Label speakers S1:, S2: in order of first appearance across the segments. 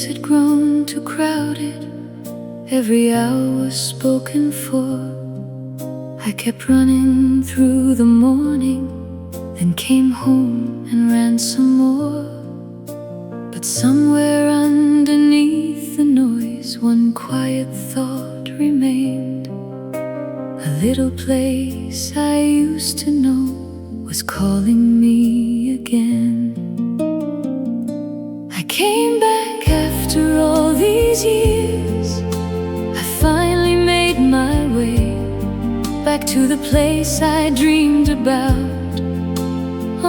S1: days had grown too crowded, every hour was spoken for. I kept running through the morning, then came home and ran some more. But somewhere underneath the noise, one quiet thought remained. A little place I used to know was calling me again. I came back after all these years. I finally made my way back to the place I dreamed about.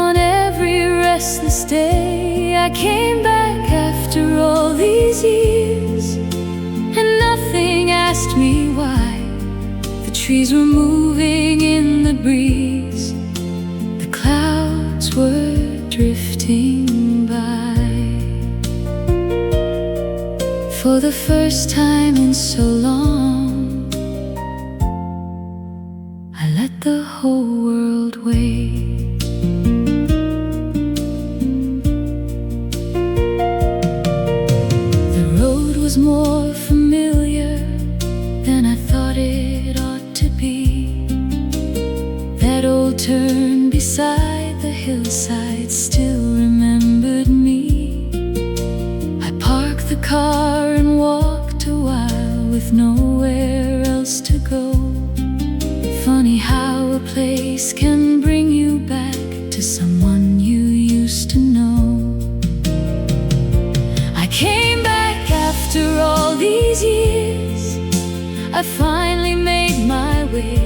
S1: On every restless day I came back after all these years, and nothing asked me why. The trees were moving in the breeze, the clouds were drifting by. For the first time in so long, I let the whole world wait. Was more familiar than I thought it ought to be. That old turn beside the hillside still remembered me. I parked the car and walked a while with nowhere else to go. Funny how a place can bring you back to someone you used to know. I came back after all these years. I finally made my way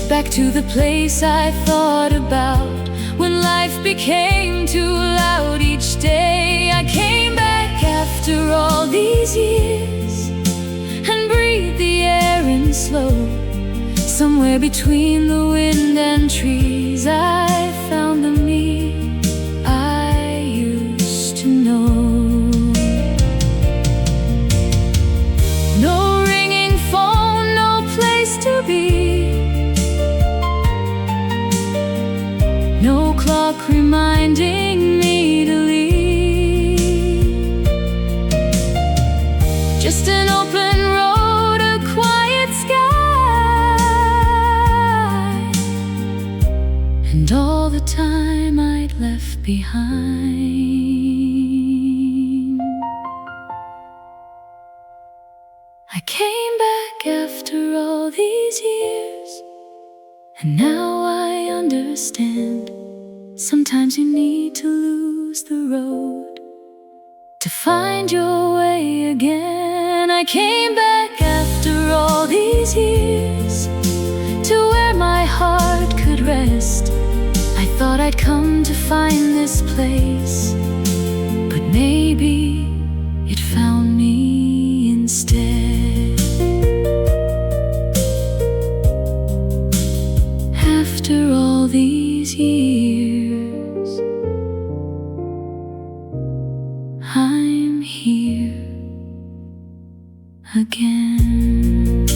S1: back to the place I thought about when life became too loud each day. I came back after all these years and breathed the air in slow. Somewhere between the wind and trees I found the me I used to know. No ringing phone, no place to be, no clock reminding me to leave. Just an open road, a quiet sky, and all the time I'd left behind. I came back after all these years, and now I understand. Sometimes you need to lose the road to find your way again. I came back after all these years to where my heart could rest. I thought I'd come to find this place, but maybe it found me instead. After all these years, I'm here again.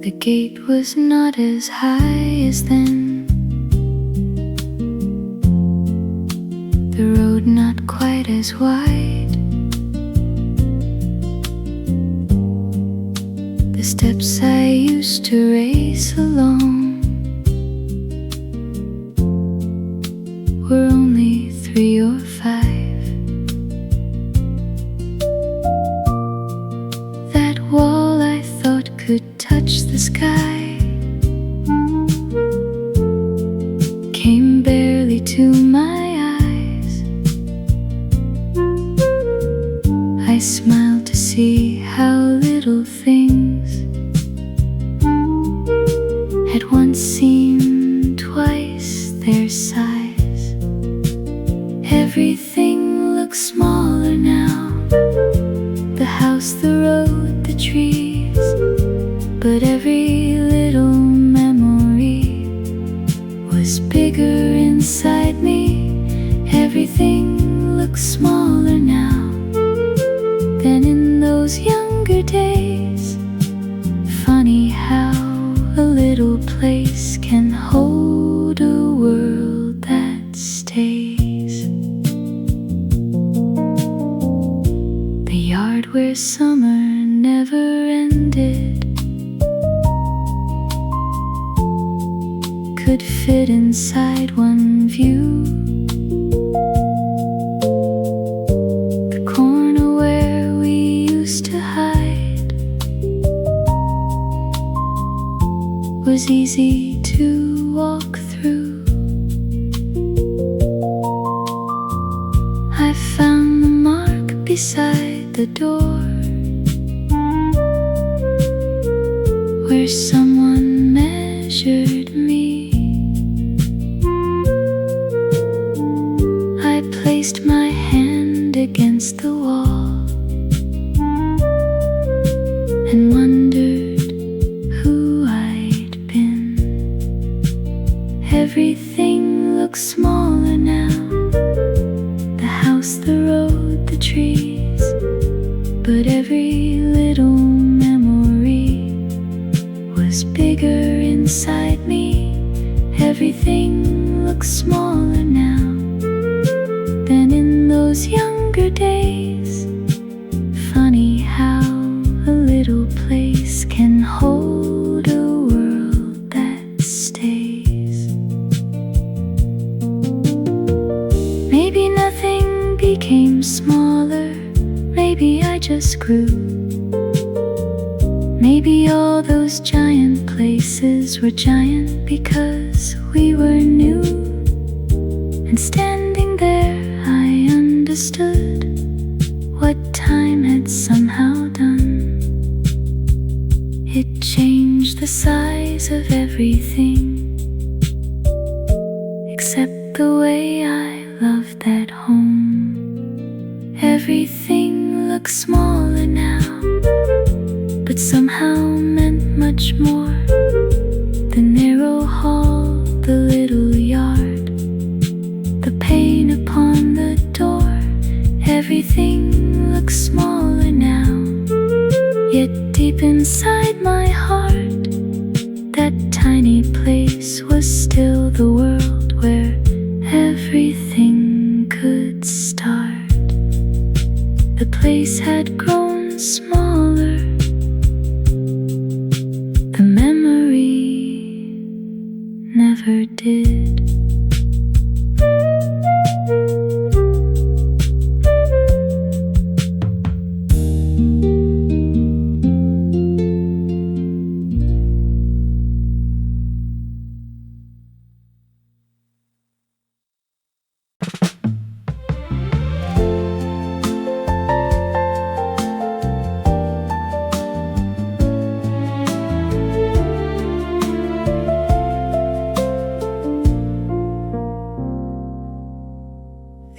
S1: The gate was not as high as then, the road not quite as wide. The steps I used to race along were only 3 or 5. That wall I thought could touch the sky came barely to my eyes. I smiled to see how little things had once seemed twice their size. Everything looks smaller now. The house house, the road, the trees, but every little memory was bigger inside me. Everything looks smaller now than in those younger days. Funny how a little place can hold a world that stays. The yard where summer never ended could fit inside one view. The corner where we used to hide was easy to walk through. I found the mark beside the door where someone measured me. I placed my hand against the wall and wondered who I'd been. Everything looks smaller now, the house, the road, the trees, but every little memory was bigger inside me. Everything looks smaller now than in those younger days. Funny how a little place can hold a world that stays. Maybe nothing became smaller, maybe I just grew. Maybe all those giant places were giant because we were new. And standing there I understood what time had somehow done. It changed the size of everything except the way I loved that home. Everything looks smaller now, but somehow meant much more. The narrow hall, the little yard, the paint upon the door. Everything looks smaller now, yet deep inside my heart, that tiny place was still the world where everything could start. The place had grown smaller, the memory never did.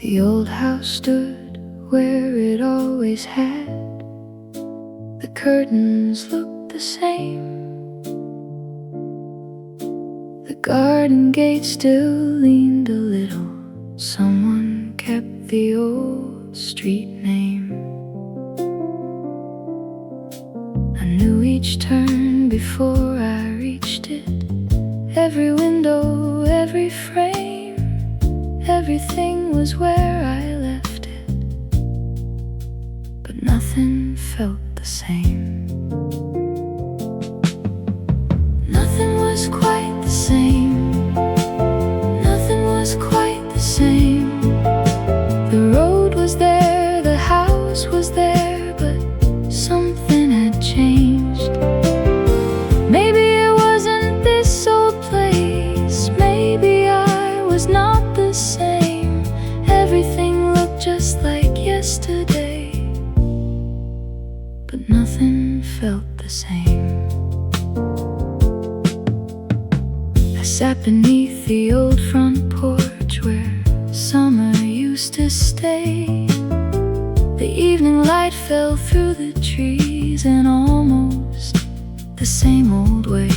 S1: The old house stood where it always had. The curtains looked the same. The garden gate still leaned a little. Someone kept the old street name. I knew each turn before I reached it. Every window, every frame, everything was where I left it. But nothing felt the same. Nothing was quite the same. Nothing was quite the same. The road was there, the house was there, but something had changed. Maybe it wasn't this old place. Maybe I was not the same. Everything looked just like yesterday, but nothing felt the same. I sat beneath the old front porch where summer used to stay. The evening light fell through the trees. things in almost the same old way.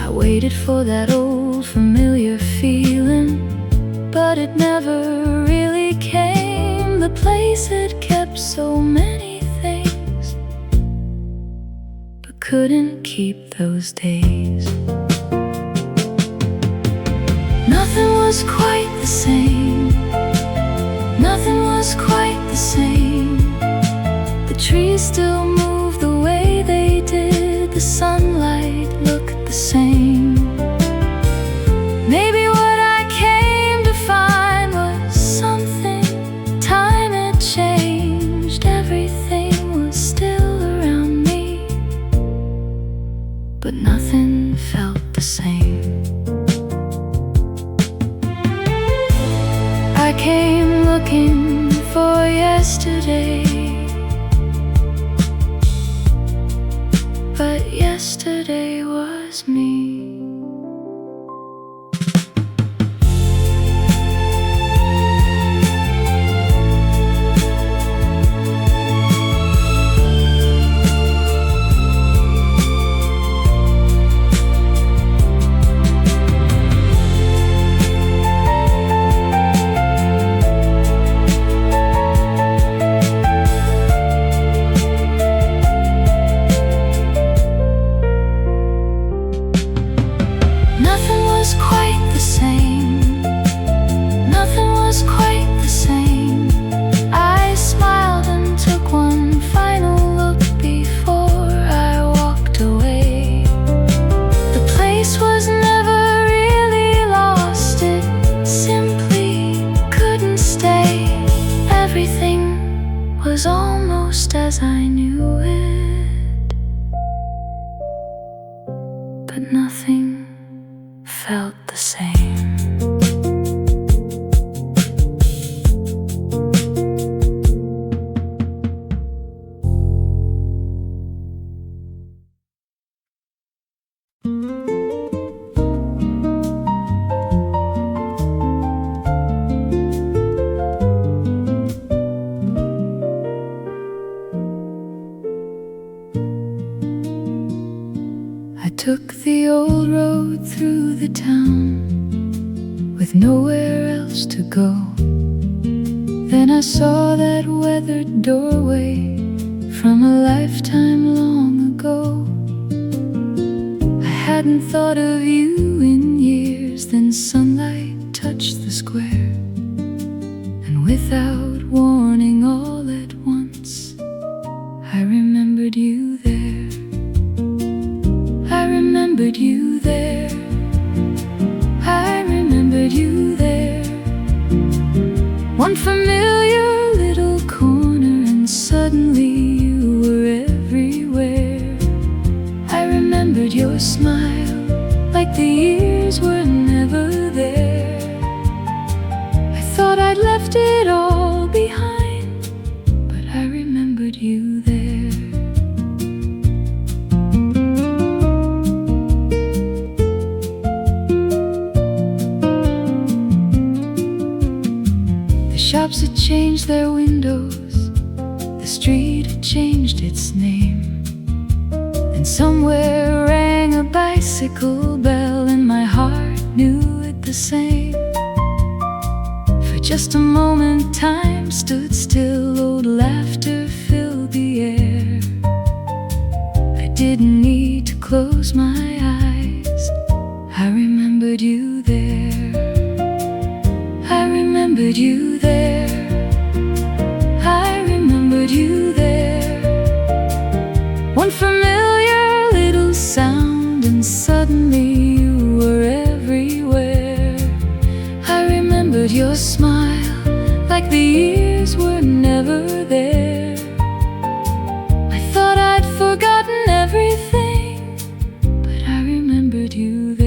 S1: I waited for that old familiar feeling, but it never really came. The place had kept so many things, but couldn't keep those days. Nothing was quite the same. Nothing was quite the same. The trees still moved the way they did. The sunlight looked the same. Maybe what I came to find was something. Time had changed. Everything was still around me, but nothing felt the same. I came looking for yesterday, but yesterday was me. Was almost as I knew it, but nothing felt the same. Took the old road through the town with nowhere else to go. Then I saw that weathered doorway from a lifetime long ago. I hadn't thought of you in years. Then sunlight touched the square, and without warning all at once I remembered you there. I remembered you there. I remembered you there. One familiar little corner, and suddenly you were everywhere. I remembered your smile like the years were never there. I thought I'd left it all behind, but I remembered you there. Shops had changed their windows, the street had changed its name, and somewhere rang a bicycle bell, and my heart knew it the same. For just a moment time stood still, old laughter filled the air. I didn't need to close my eyes, I remembered you there. I remembered you there. I remembered you there. One familiar little sound, and suddenly you were everywhere. I remembered your smile like the years were never there. I thought I'd forgotten everything, but I remembered you there.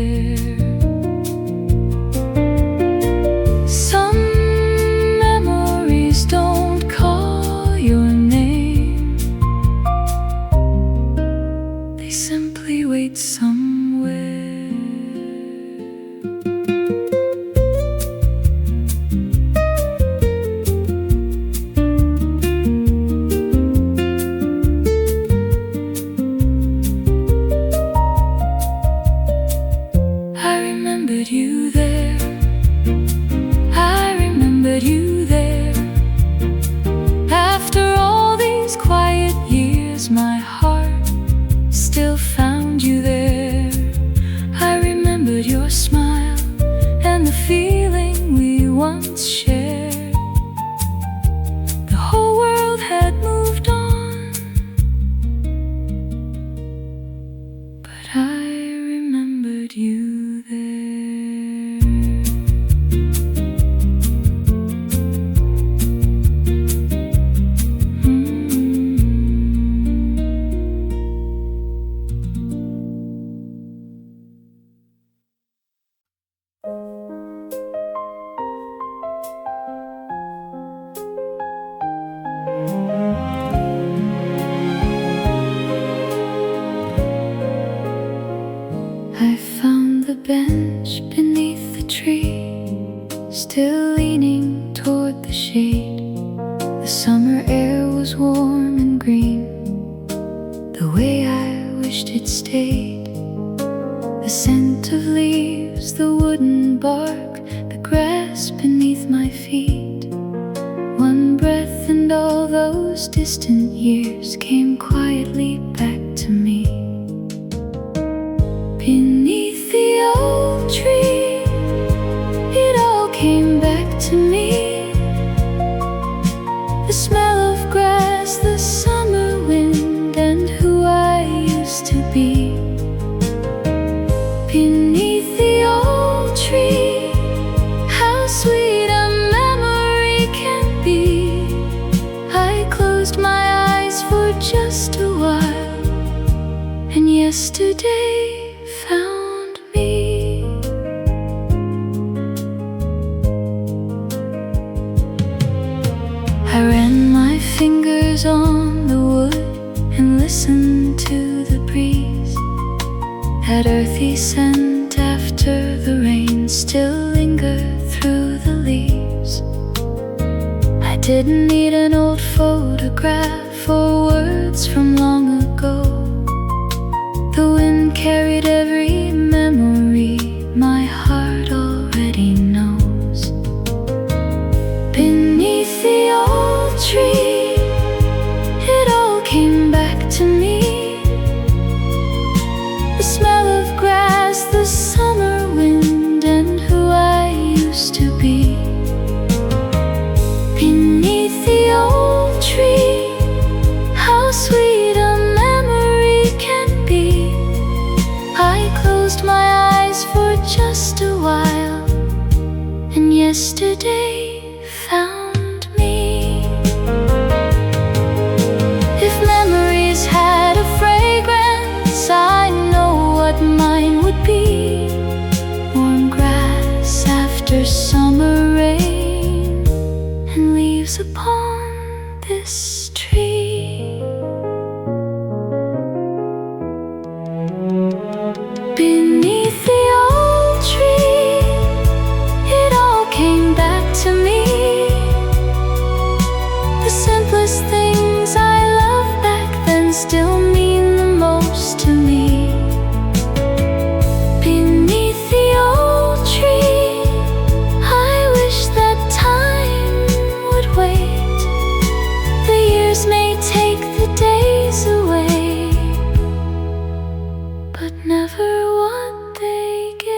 S1: wished it stayed. The scent of leaves, the wooden bark, the grass beneath my feet. One breath and all those distant years came quietly back to me. Beneath the old tree, it all came back to me. The smell of grass, the summer wind, and who I used to be. Beneath the old tree, how sweet a memory can be. I closed my eyes for just a while, and yesterday found me. I ran my fingers on the wood and listened to the breeze. That earthy scent after the rain still lingered through the leaves. I didn't need an old photograph or words from long ago. The wind carried every memory my heart already knows. Beneath the old tree, it all came back to me. The smell of grass, the summer wind, and who I used to be. Beneath the old tree, how sweet a memory can be. I closed my eyes for just a while, and yesterday found me. If memories had a fragrance, I know what mine would be. Warm grass after summer rain, and leaves upon this tree. Beneath the old tree, it all came back to me. The simplest things I loved back then still mean the most to me. Beneath the old tree, I wish that time would wait. The years may take the days away, but never what they gave.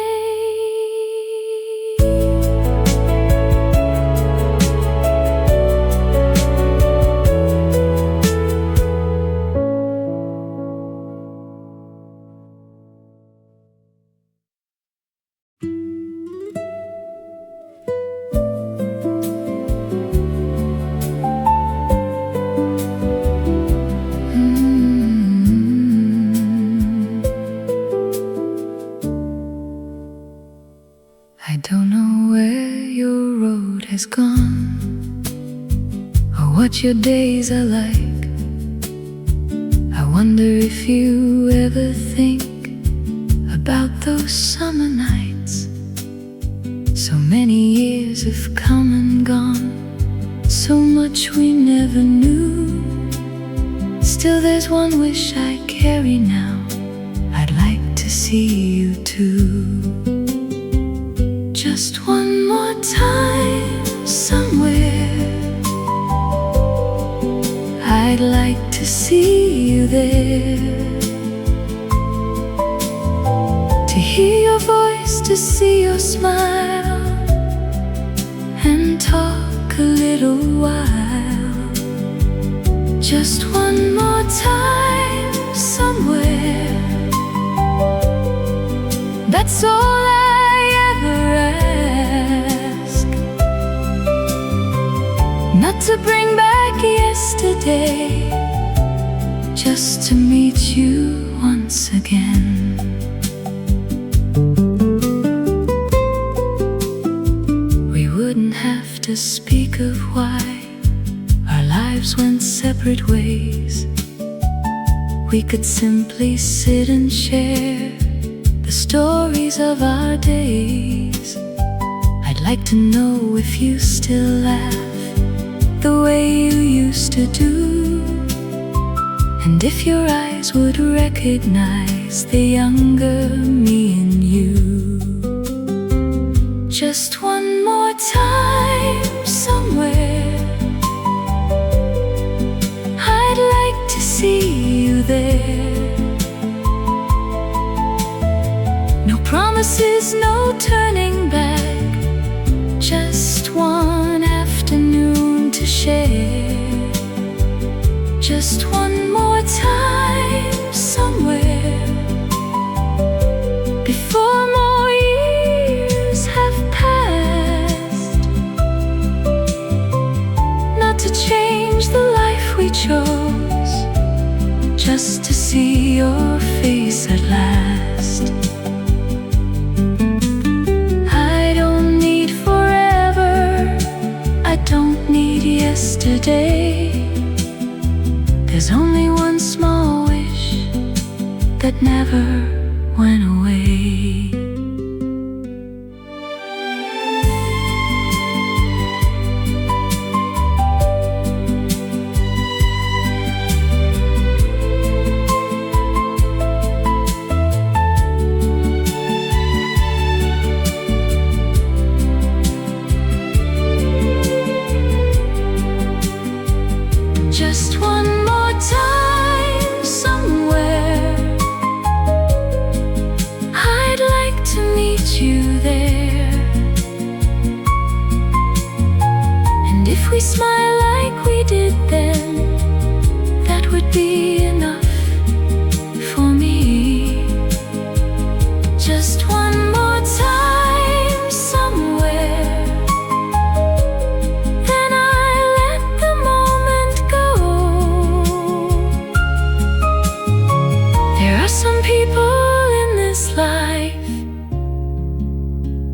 S1: I don't know where your road has gone, or what your days are like. I wonder if you ever think about those summer nights. So many years have come and gone, so much we never knew. Still there's one wish I carry now, I'd like to see you too. Just one more time somewhere, I'd like to see you there. To hear your voice, to see your smile, and talk a little while. Just one more time somewhere, that's all I ever ask. Not to bring back yesterday, just to meet you once again. We wouldn't have to speak of why our lives went separate ways. We could simply sit and share the stories of our days. I'd like to know if you still laugh the way you used to do, And if your eyes would recognize the younger me in you, just one more time somewhere, I'd like to see you there. No promises, no turning back, just one afternoon to share. Just one more time somewhere, before more years have passed. Not to change the life we chose, just to see your face at last. I don't need forever, I don't need yesterday. There's only one small wish that never went away. Just one more time somewhere, I'd like to meet you there. And if we smile like we did then, that would be enough for me. Just one more time somewhere, then I let the moment go. There are some people in this life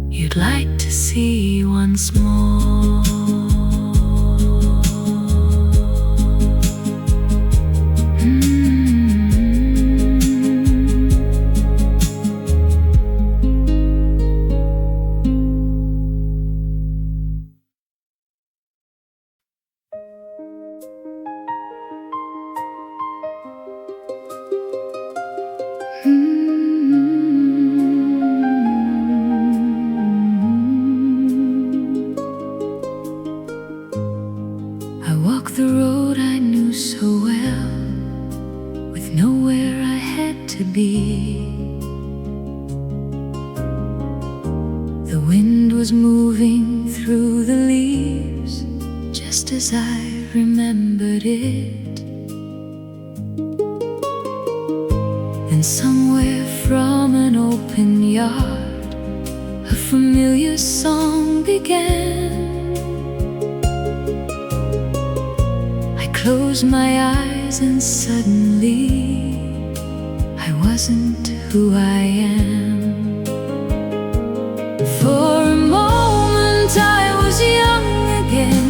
S1: you'd like to see once more. I walked the road I knew so well, with nowhere I had to be. The wind was moving through the leaves, just as I remembered it. Then somewhere from an open yard, a familiar song began. I closed my eyes and suddenly I wasn't who I am. For a moment I was young again,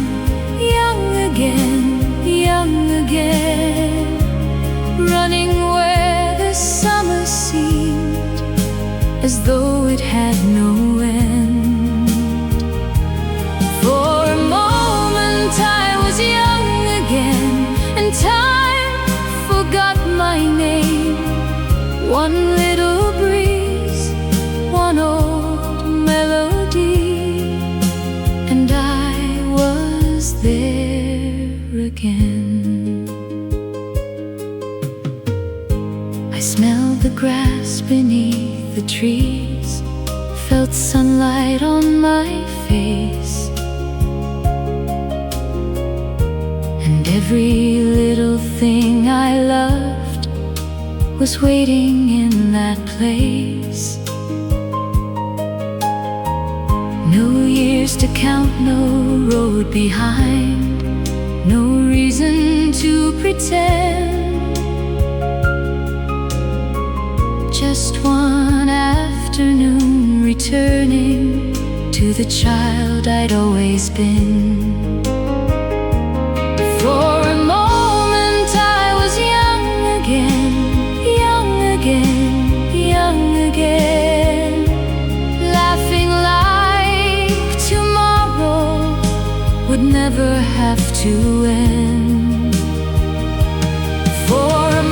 S1: young again, young again, running where the summer seemed as though it had no end. For a moment I was young again, and time forgot my name. One little breeze, one old melody, and I was there again. I smelled the grass beneath the trees, felt sunlight on my face, and every little thing I loved was waiting in that place. No years to count, no road behind, no reason to pretend. Just one afternoon returning to the child I'd always been. For a moment I was young again, young again, young again, laughing like tomorrow would never have to end. For a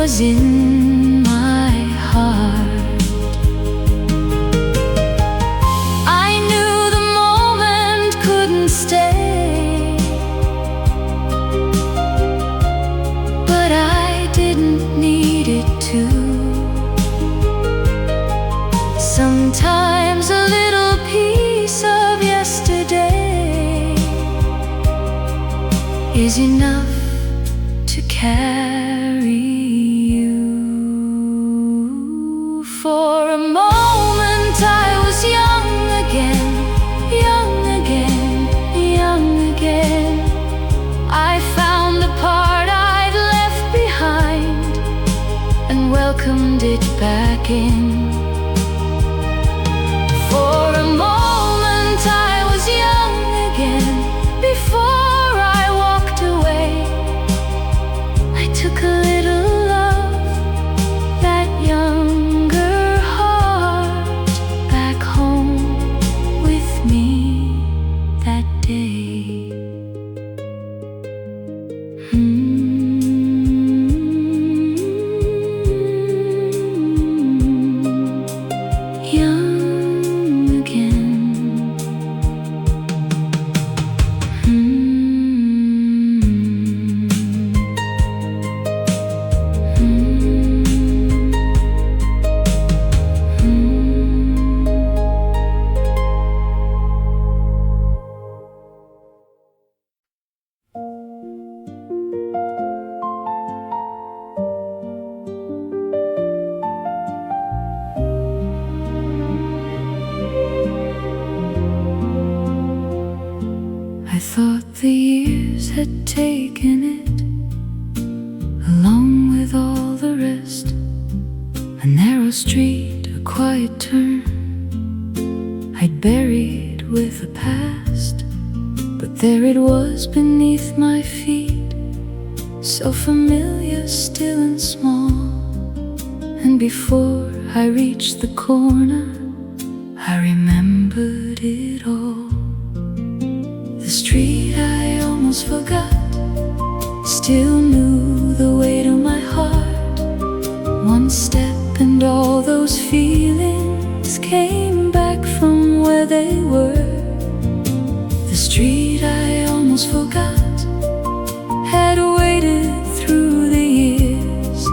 S1: was in my heart. I knew the moment couldn't stay, but I didn't need it to. Sometimes a little piece of yesterday is enough to carry you. For a moment I was young again, young again, young again. I found the part I'd left behind and welcomed it back in. For a moment I was young again. Before I walked away, I took a little love, that younger heart, back home with me that day. Young again. I thought the years had taken it, along with all the rest. A narrow street, a quiet turn, I'd buried with the past. But there it was beneath my feet, so familiar, still and small. And before I reached the corner, I remembered it all. The street I almost forgot still knew the way to my heart. One step and all those feelings came back from where they were. The street I almost forgot had waited through the years.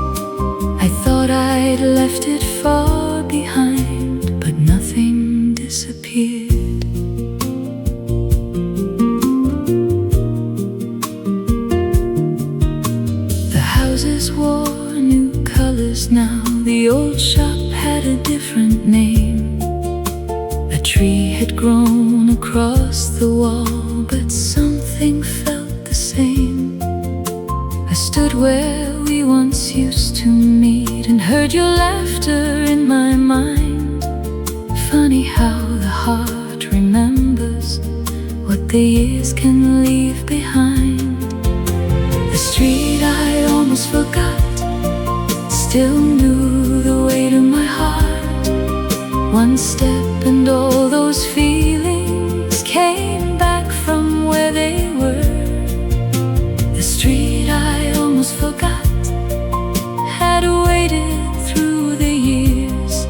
S1: I thought I'd left it far behind, but nothing disappeared. Wore new colors now. The old shop had a different name. A tree had grown across the wall, but something felt the same. I stood where we once used to meet and heard your laughter in my mind. Funny how the heart remembers what the years can leave behind. The street I almost forgot still knew the way to my heart. One step and all those feelings came back from where they were. The street I almost forgot had waited through the years.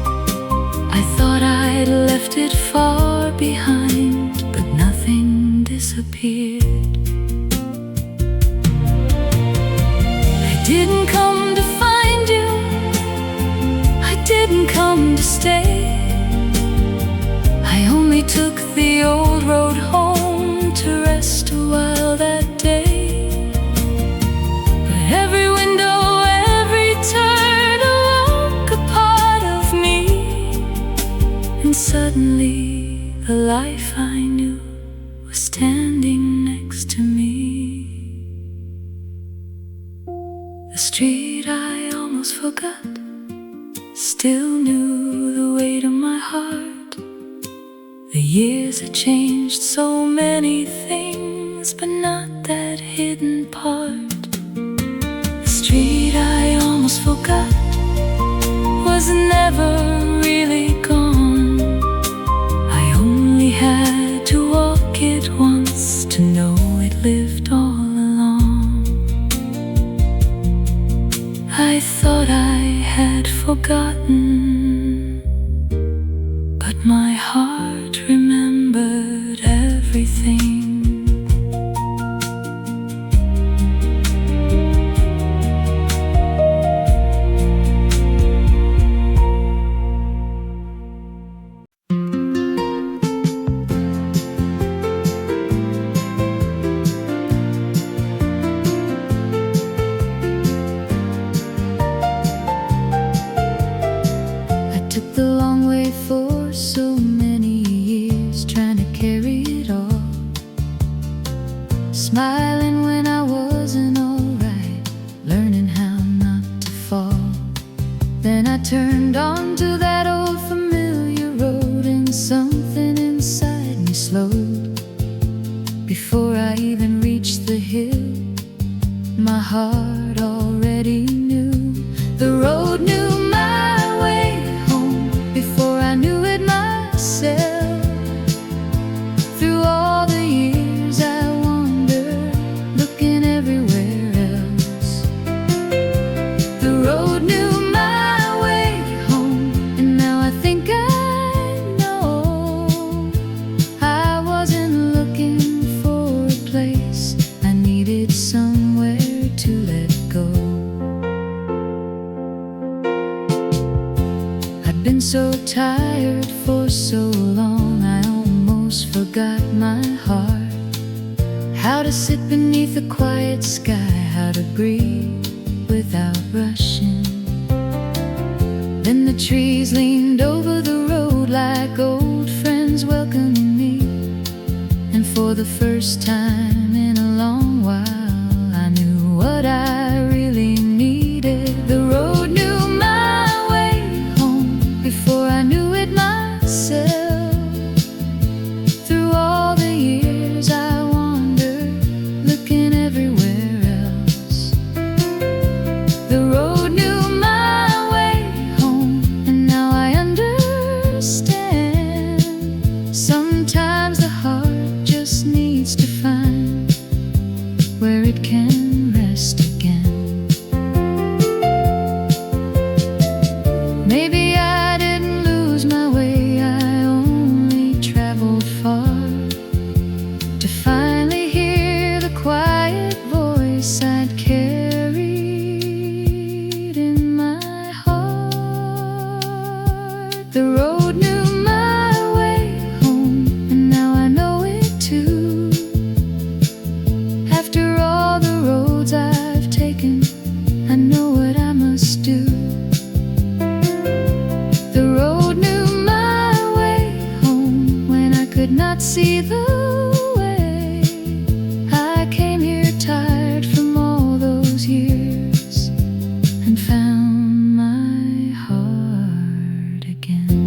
S1: I thought I'd left it far behind, but nothing disappeared. Didn't come to find you, I didn't come to stay. I only took the old road home to rest a while that day. But every window, every turn awoke a part of me, and suddenly the life I knew was standing next to me. The street I almost forgot still knew the way to my heart. The years had changed so many things, but not that hidden part. The street I almost forgot was never really gone. I only had to walk it once to know it lived all along. I thought thought I had forgotten, but my heart remembered everything.
S2: Smiling when I wasn't alright, learning how not to fall. Then I turned onto that old familiar road, and something inside me slowed. Before I even reached the hill, my heart already knew. The road knew my way home before I knew it myself. Through all the years I wandered, looking everywhere else. The road knew my way home, and now I think I know. I wasn't looking for a place, I needed somewhere to let go. I'd been so tired for so long, I almost forgot my heart. How to sit beneath a quiet sky, how to breathe without rushing. Then the trees leaned over the road like old friends welcoming me. And for the first time in a long while, I knew what I really needed. The road knew my way home before I knew it myself. Through all the years I wandered, looking everywhere else. The road knew my way home, and now I understand. Sometimes the heart just needs to find where it can rest again. Maybe I didn't lose my way, I only traveled far to finally hear the quiet voice I'd carried in my heart. The road knew my way home, and now I know it too. After all the roads I've taken, I know what I must do. The road knew my way home when I could not see the way. I came here tired from all those years and found my heart again.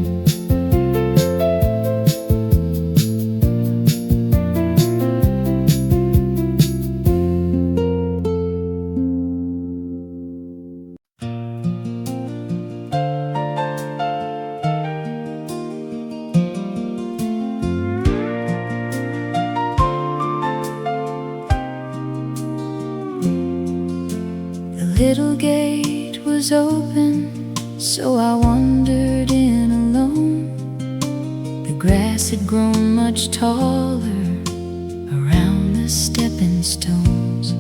S2: The little gate was open, so I wandered in alone. The grass had grown much taller around the stepping stones.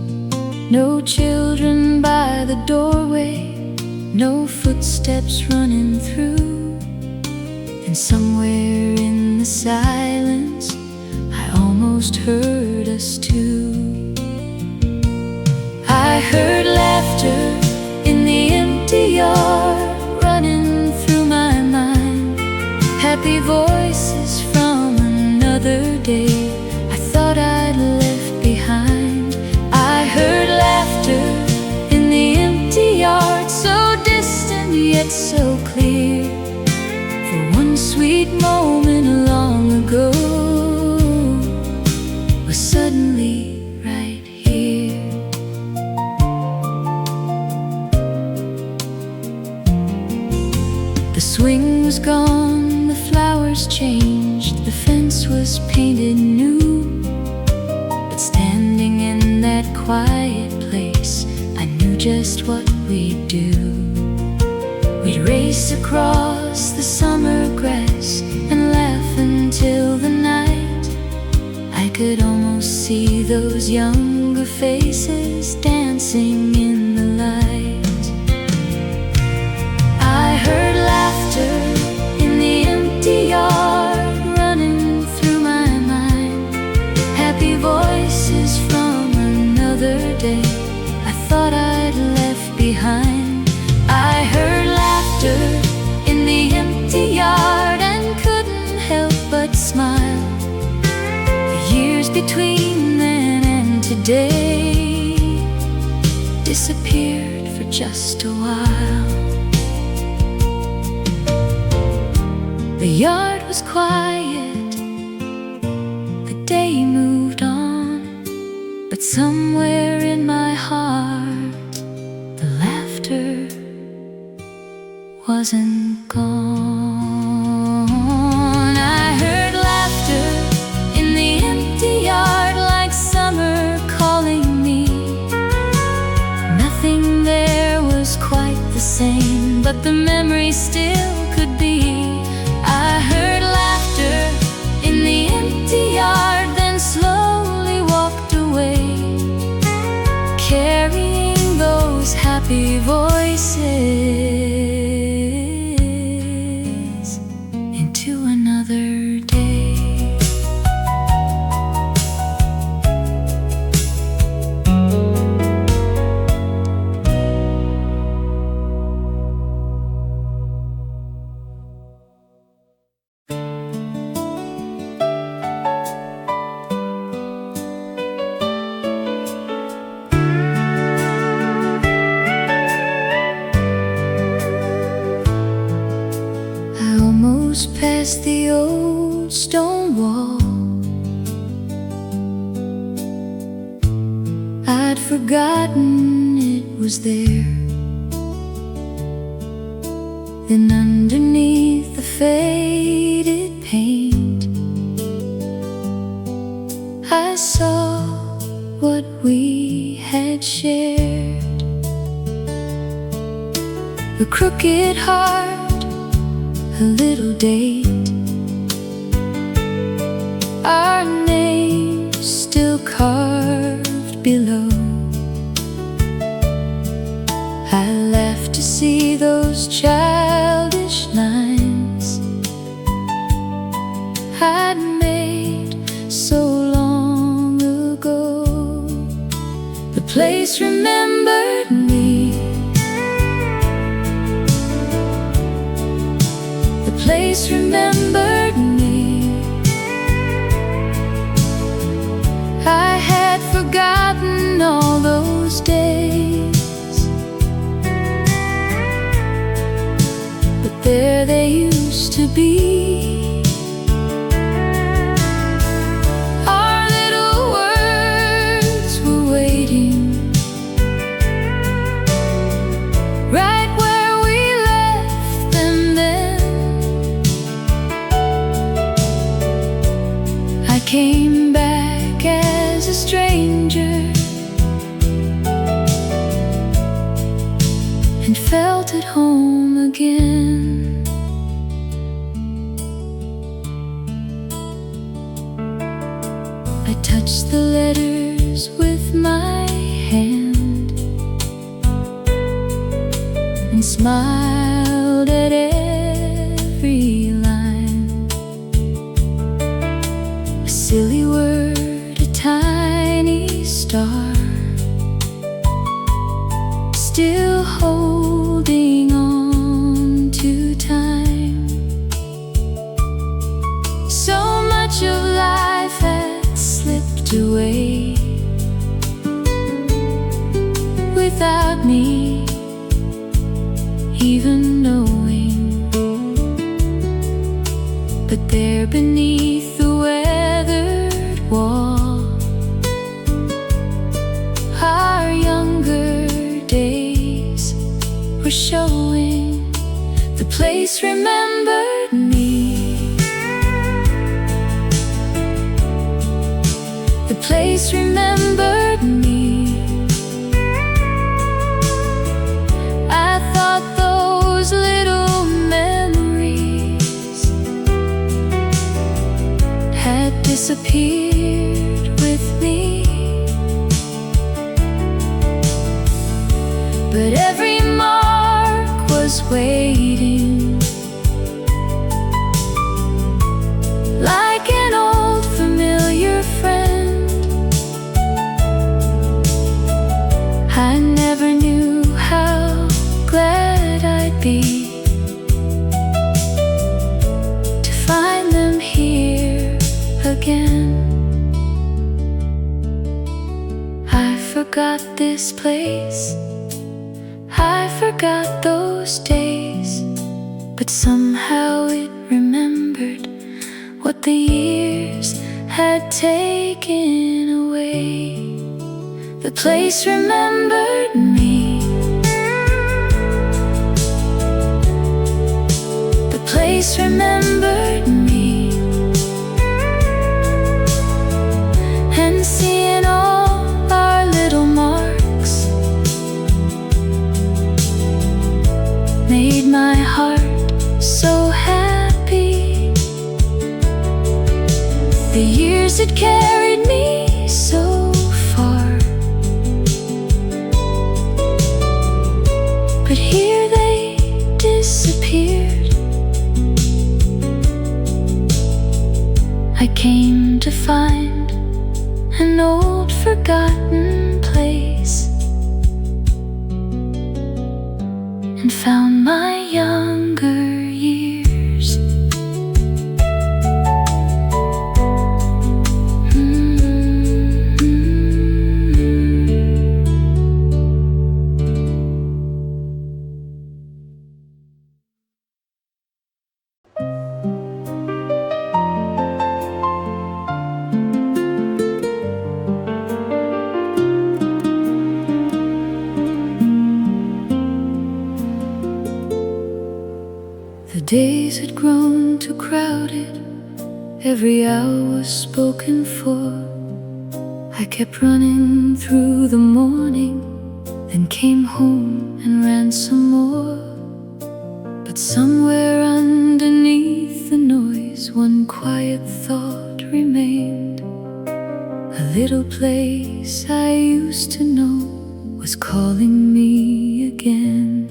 S2: No children by the doorway, no footsteps running through. And somewhere in the silence, I almost heard us two. I heard laughter in the empty yard running through my mind. Happy voices from another day I thought I'd left behind. I heard laughter in the empty yard, so distant yet so clear. For one sweet moment long ago was suddenly right here. The swing was gone, the flowers changed, the fence was painted new. But standing in that quiet place, I knew just what we'd do.
S1: We'd race across the summer grass and laugh until the night. I could almost see those younger faces dancing in the light. I heard laughter in the empty yard running through my mind. Happy voices from another day I thought I'd left behind. I heard laughter in the empty yard and couldn't help but smile. The years between then and today disappeared for just a while. The yard was quiet, the day moved on, but somewhere in my heart the laughter wasn't gone. I heard laughter in the empty yard like summer calling me. Nothing there was quite the same, but the memory still could be. I heard laughter in the empty yard, then slowly walked away, carrying those happy voices into another day. Past the old stone wall, I'd forgotten it was there. Then underneath the faded paint, I saw what we had shared. A crooked heart, a little date, our names still carved below. I laughed to see those childish lines I'd made so long ago. The place remembered me, the place remembered me. I had forgotten all those days, but there they used to be. Our little words were waiting right where we left them then. I came back as a stranger and felt at home again. I touched the letters with my hand and smiled at every line. A silly word, a tiny star, still holding on to time. So much of life had slipped away without me even knowing. But there beneath the weathered wall, our younger days were showing. The place remembered me, the place remembered me. I thought those little disappeared with me. But every mark was waiting, like an old familiar friend. I never knew how glad I'd be to find them here again. I forgot this place, I forgot those days, but somehow it remembered what the years had taken away. The place remembered me, the place remembered me, and seeing all our little marks made my heart so happy. The years had carried me so far, but here they disappeared. I came to find an old forgotten place, and found my younger years. The days had grown too crowded, every hour was spoken for. I kept running through the morning, then came home and ran some more. But somewhere underneath the noise, one quiet thought remained. A little place I used to know was calling me again.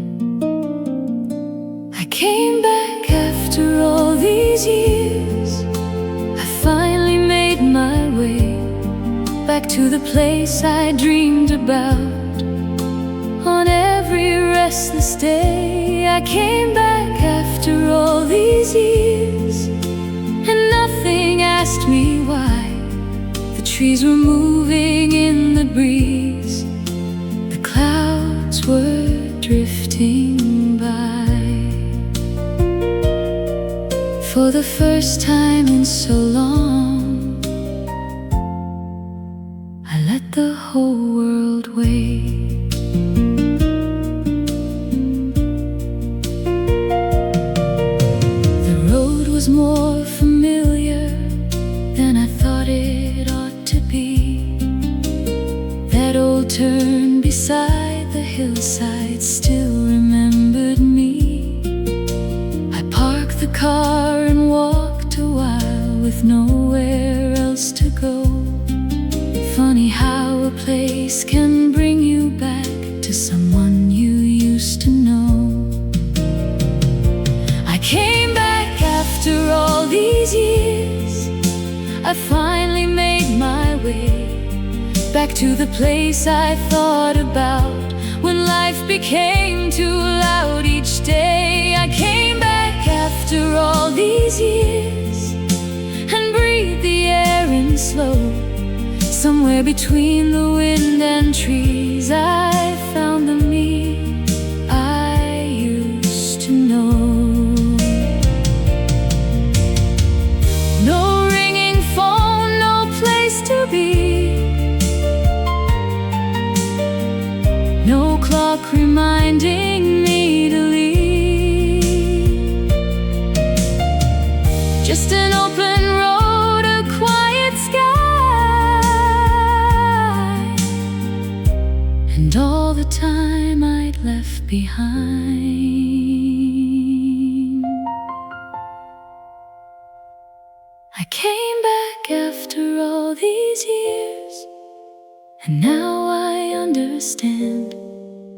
S1: I came back after all these years. I finally made my way back to the place I dreamed about on every restless day. I came back after all these years, and nothing asked me why. The trees were moving in the breeze, the clouds were drifting by. For the first time in so long, I let the whole world wait. The road was more familiar than I thought it ought to be. That old turn beside the hillside still remembered me. I parked the car and walked a while with nowhere else to go. Funny how a place can bring you back to someone you used to know. I came back after all these years. I finally made my way back to the place I thought about when life became too loud each day. I came back after all these years and breathed the air in slow. Somewhere between the wind and trees, I found the me I used to know. No ringing phone, no place to be, no clock reminding me to leave. Just an open road, a quiet sky, and And now I understand.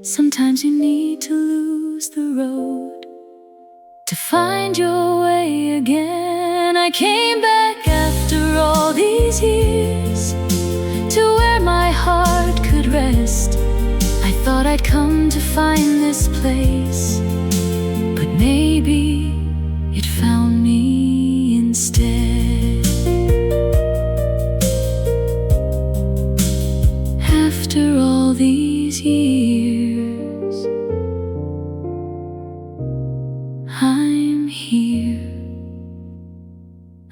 S1: Sometimes you need to lose the road to find your way again. I came back after all these years to where my heart could rest. I thought I'd come to find this place, but maybe it found me instead. After all these years, I'm here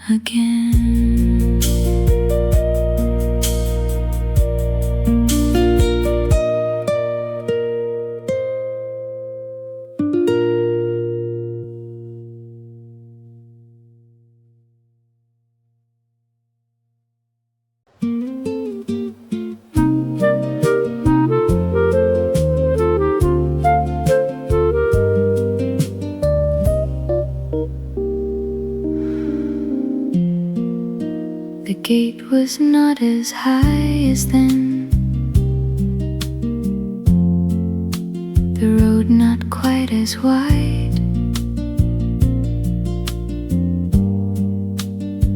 S1: again.
S2: The gate was not as high as then, the road not quite as wide.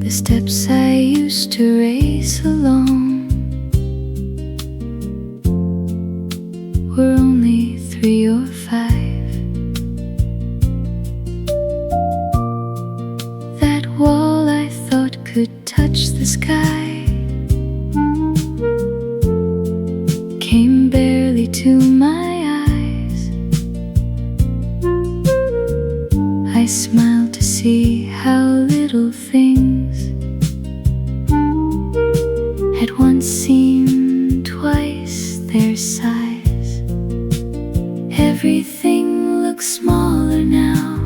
S2: The steps I used to race along were only 3 or 5. That wall I thought could touch the sky came barely to my eyes. I smiled to see how little things had once seemed twice their size. Everything looks smaller now,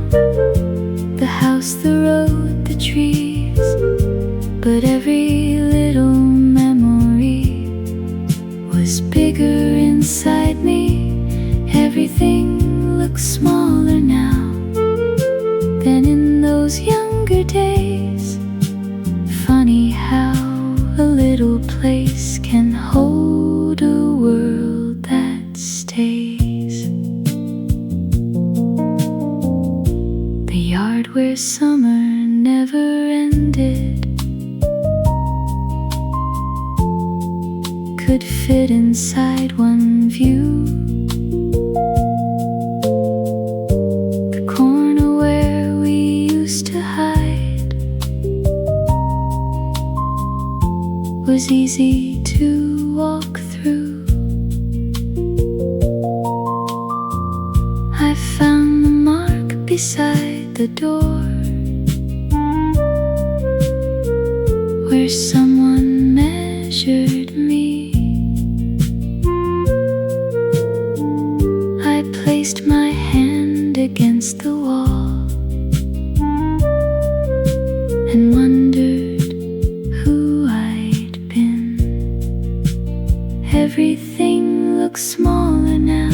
S2: the house, the road, the trees, but every little memory was bigger inside me. Everything looks smaller now than in those younger days. Funny how a little place can hold a world that stays. The yard where summer never ended could fit inside one view. The corner where we used to hide was easy to walk through. I found the mark beside the door where someone measured me. I placed my hand against the wall and wondered who I'd been. Everything looks smaller now,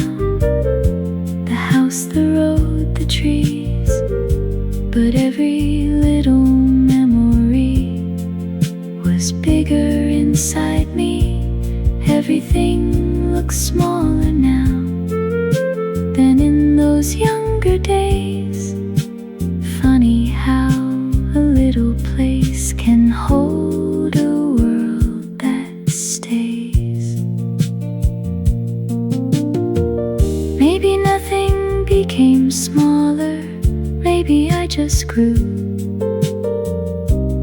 S2: the house, the road, the trees, but every little memory was bigger inside me. Everything looks smaller now than in those younger days. Funny how a little place can hold a world that stays. Maybe nothing became smaller, maybe I just grew.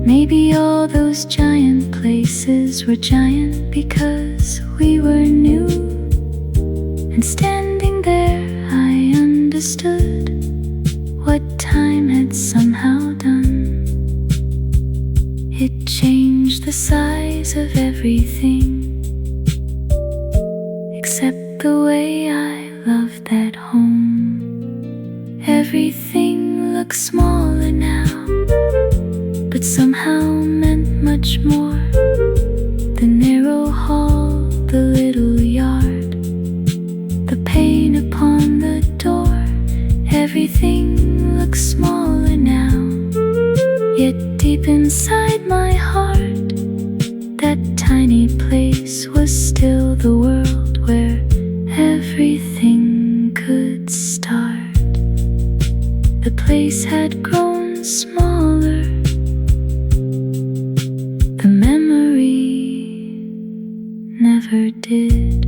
S2: Maybe all those giant places were giant because we were new. And standing there I understood what time had somehow done. It changed the size of everything except the way I loved that home. Everything looks smaller now, but somehow meant much more. The narrow hall, the little yard, the paint upon the door. Everything looks smaller now, yet deep inside my heart, that tiny place was still
S1: The place had grown smaller. The memory never did.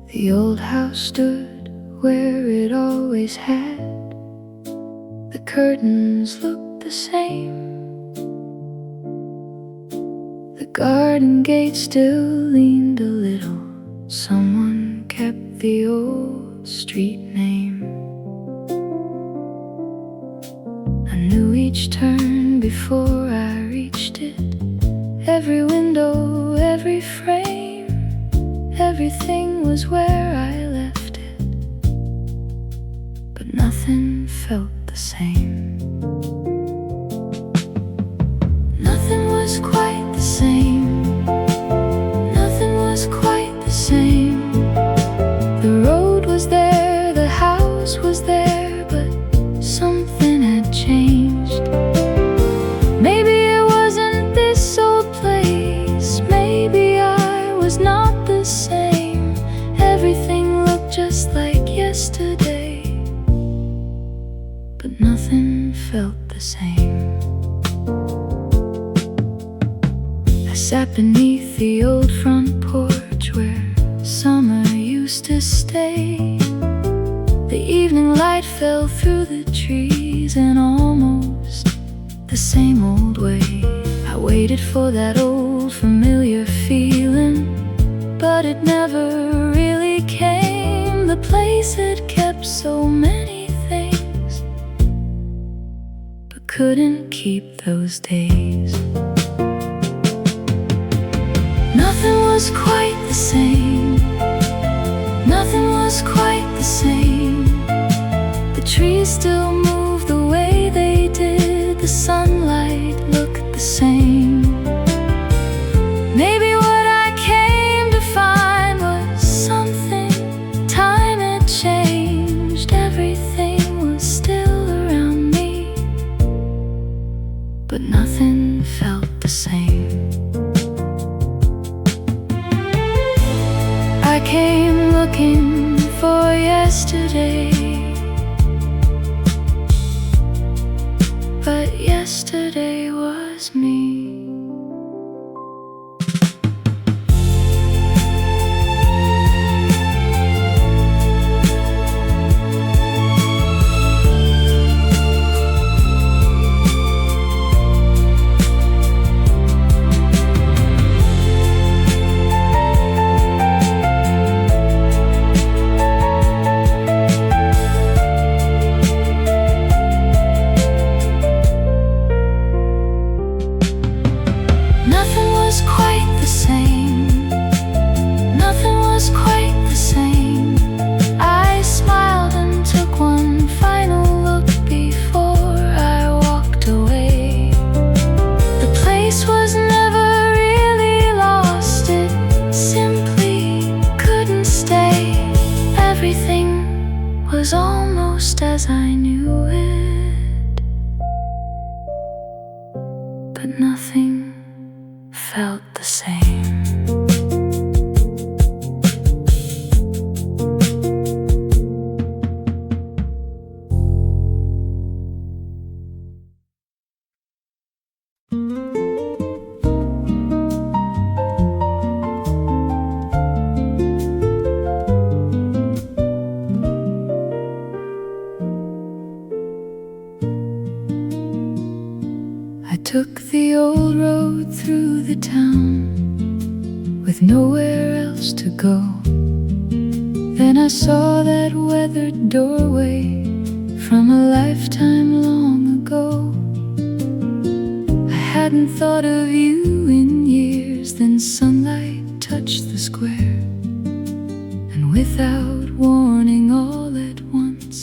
S2: The old house stood where it always had. The curtains looked the same. The garden gate still leaned a little. Someone kept the old street name. I knew each turn before I reached it. Every window, every frame, everything was where I left it. But nothing felt the same. Nothing was quite the same. Nothing was quite the same. The road was there, the house was there, but something had changed. Maybe it wasn't this old place. Maybe I was not the same. Everything looked just like yesterday, but nothing felt the same. I sat beneath the old front porch where summer used to stay. The evening light fell through the trees in almost the same old way. I waited for that old familiar feeling, but it never really came. The place had kept so many things, but couldn't keep those days. Nothing was quite the same. Nothing was quite the same. The trees still moved the way they did. The sunlight looked the same. Maybe what I came to find was something. Time had changed. Everything was still around me, but nothing felt the same. I came looking for yesterday, but yesterday was me. Nothing was quite the same. Nothing was quite the same. I smiled and took one final look before I walked away. The place was never really lost. It simply couldn't stay. Everything was almost as I knew it, but nothing felt the same. I took the old road through the town with nowhere else to go. Then I saw that weathered doorway from a lifetime long ago. I hadn't thought of you in years. Then sunlight touched the square, and without warning all at once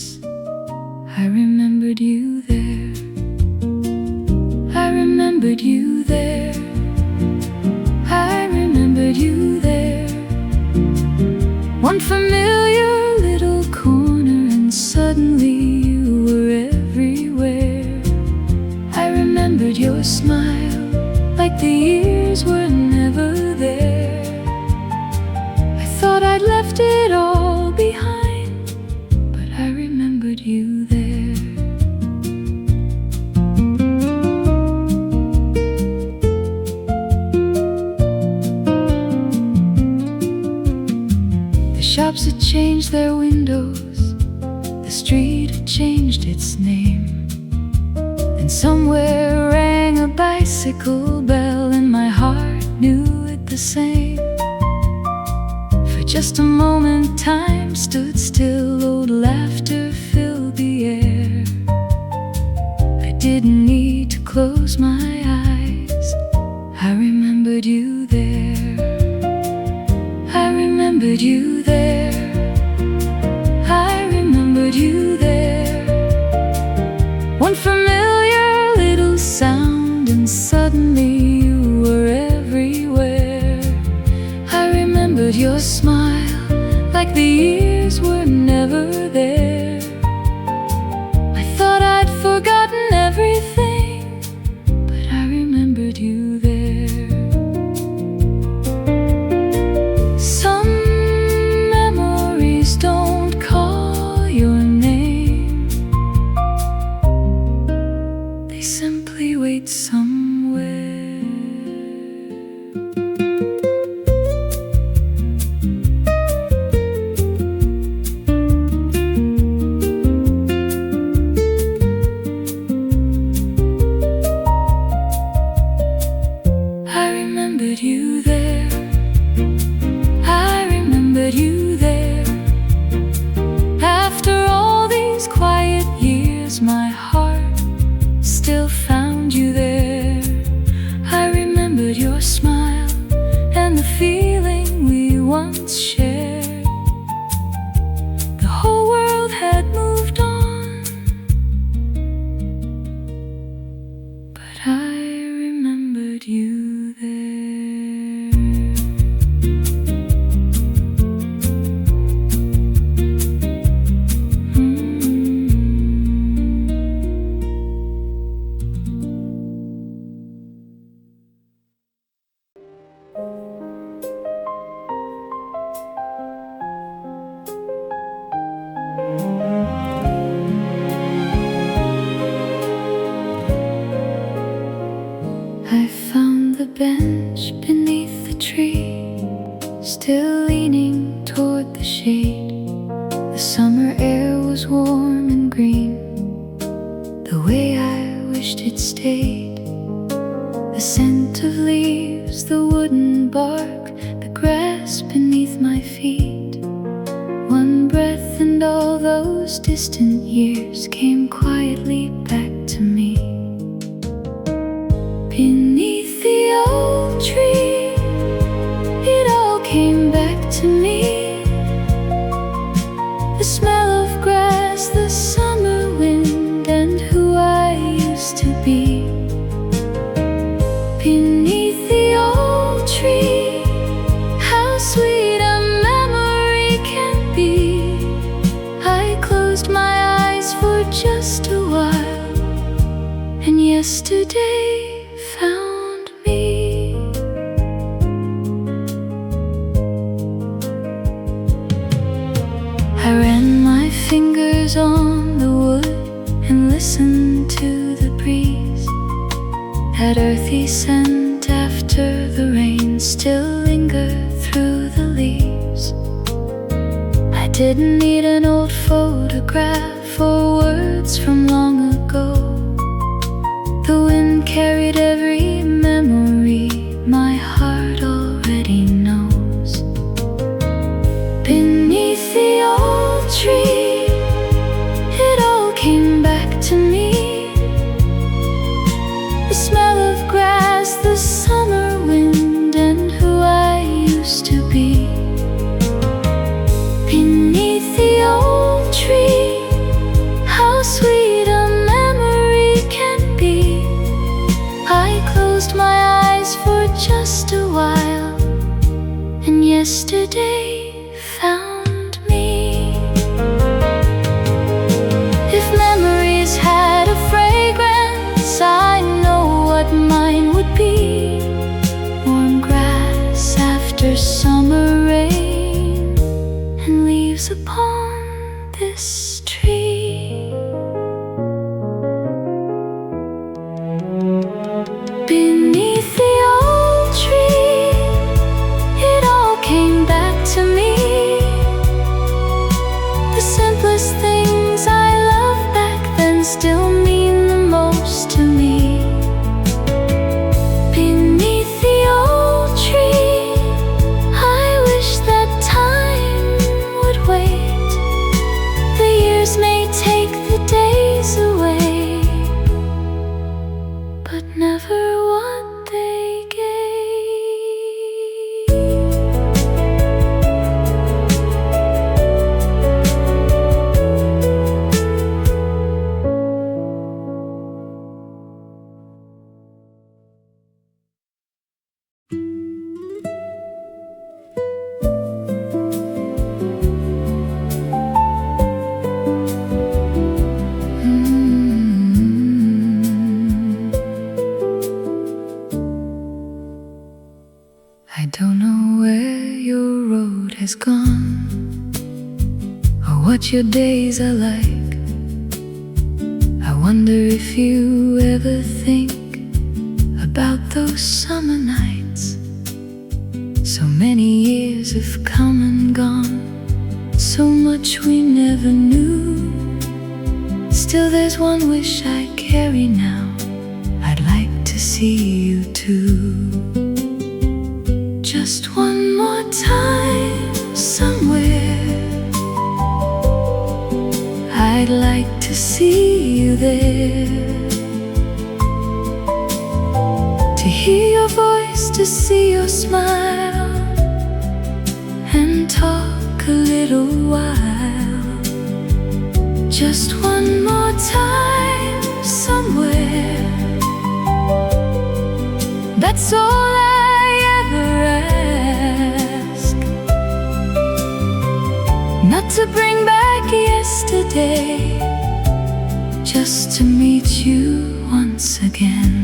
S1: the years were never there. I thought I'd left it all behind, but I remembered you there. The shops had changed their windows, the street had changed its name, and somewhere rang a bicycle bell, and my heart knew it the same. For just a moment time stood still, old laughter filled the air. I didn't need to close my eyes, I remembered you there. I remembered you there. I remembered you there. One familiar little sound, and suddenly you were everywhere. I remembered your smile, like the years were never there. I thought I'd forgotten everything, but I remembered you there. Some memories don't call your name, they simply wait somewhere. I remembered you there. I remembered you there. After all these quiet years, my heart still found you there. I remembered your smile and the feeling we once shared. The whole world had moved on, but I remembered you there. I found the bench beneath the tree, still leaning toward the shade. The summer air was warm and green, the way I wished it stayed. The scent of leaves, the wooden bark, the grass beneath my feet. One breath and all those distant years came quietly back to me. Beneath the old tree, it all came back to me. The smell of grass, the summer wind, and who I used to be. Beneath the old tree, how sweet a memory can be. I closed my eyes for just a while, and yesterday found me. I ran my fingers on the wood and listened to the breeze. That earthy scent after the rain still lingered through the leaves. I didn't need an old photograph or words from long ago. The wind carried every memory my heart already knows. Beneath the old tree, it all came back to me. The smell of grass, the summer wind, and who I used to be. Beneath the old tree, how sweet a memory can be. I closed my eyes for just a while, and yesterday found me. If memories had a fragrance, I know what mine would be. Christmas tree. Beneath the old tree, it all came back to me. The simplest things I loved back then still mean the most to me. Beneath the old tree, I wish that time would wait. The years may take the days away, but never what they gave. I don't know where your road has gone, or what your days are like. I wonder if you ever think about those summer nights. So many years have come and gone, so much we never knew. Still there's one wish I carry now, I'd like to see you too. Just one more time somewhere, I'd like to see you there. To hear your voice, to see your smile, and talk a little while. Just one more time somewhere, that's all I ever ask. Not to bring back yesterday, just to meet you once again.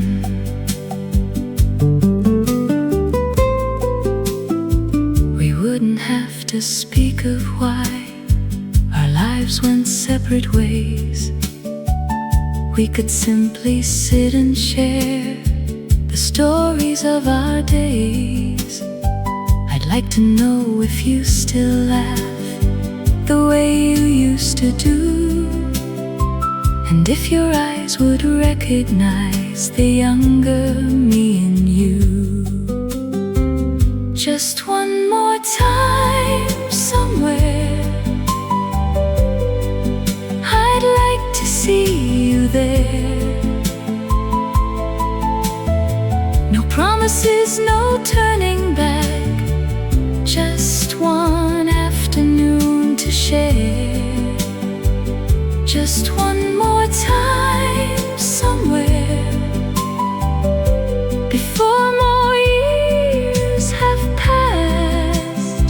S1: We wouldn't have to speak of why our lives went separate ways. We could simply sit and share the stories of our days. I'd like to know if you still laugh the way you used to do, and if your eyes would recognize the younger me in you. Just one more time somewhere, I'd like to see you there. No promises, no turning back, just one afternoon to share. Just one more time somewhere, before more years have passed.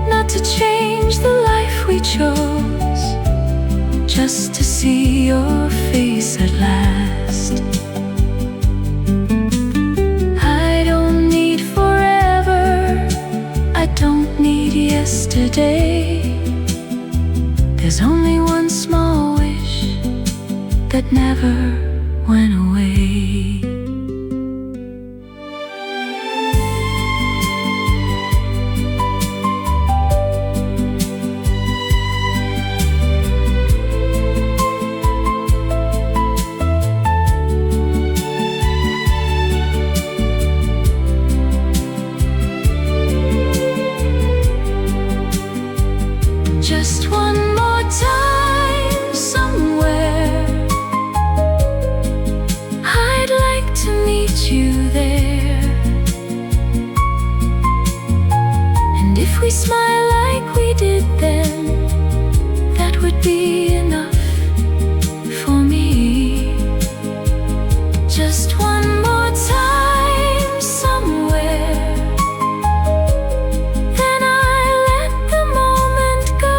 S1: Not to change the life we chose, just to see your face at last. I don't need forever, I don't need yesterday. There's only one small wish that never went away. Just one more time somewhere, I'd like to meet you there. And if we smile like we did then, that would be enough for me. Just one more time somewhere, then I let the moment go.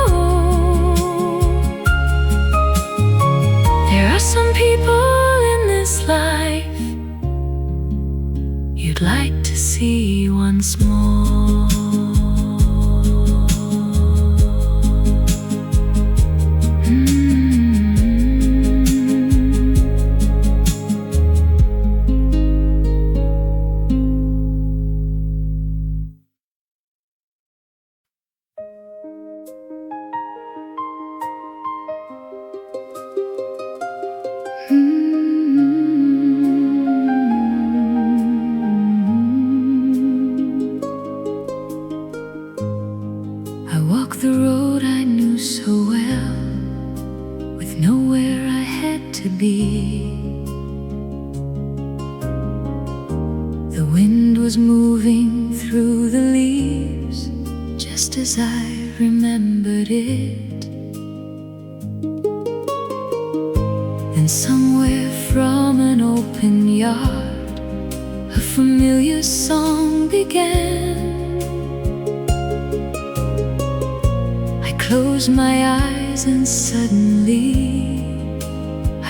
S2: to be. The wind was moving through the leaves just as I remembered it. And somewhere from an open yard, a familiar song began. I closed my eyes and suddenly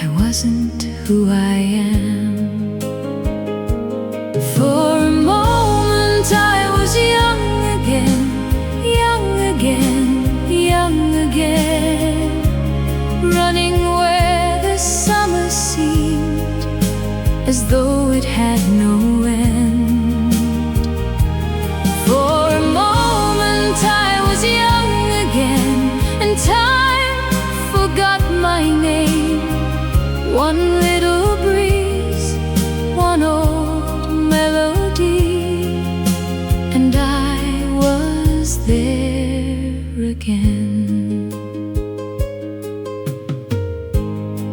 S2: I wasn't who I am. For a moment I was young again, young again, young again, running where the summer seemed as though it had no end. For a moment I was young again, and time forgot my name. One little breeze, one old melody, and I was there again.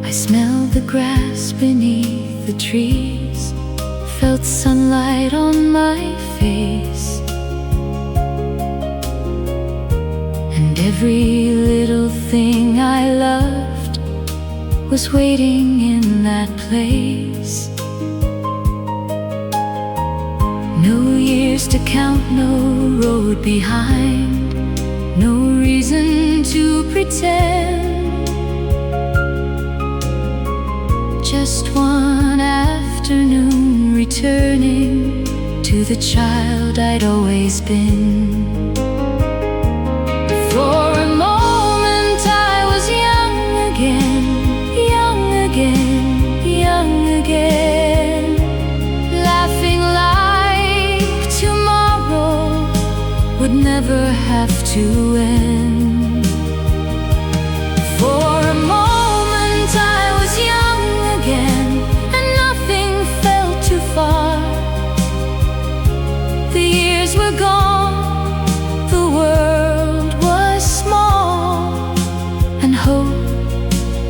S2: I smelled the grass beneath the trees, felt sunlight on my face, and every little thing I loved was waiting in that place. No years to count, no road behind, no reason to pretend. Just one afternoon returning to the child I'd always been. For a moment I was young again, young again, young again, laughing like tomorrow would never have to end. For a moment I was young again, and nothing felt too far. The years were gone, the world was small, and hope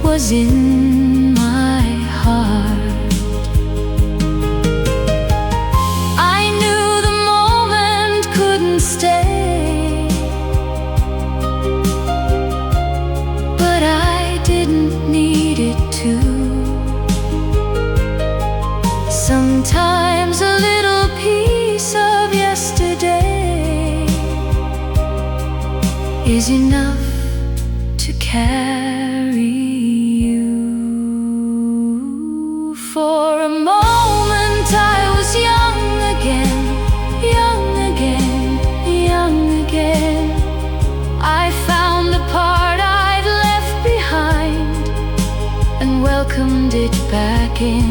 S2: was in my heart. I knew the moment couldn't stay, but I didn't need it to. Sometimes a little piece of yesterday is enough to carry you. For a moment I was young again, young again, young again. I found the part I'd left behind and welcomed it back in.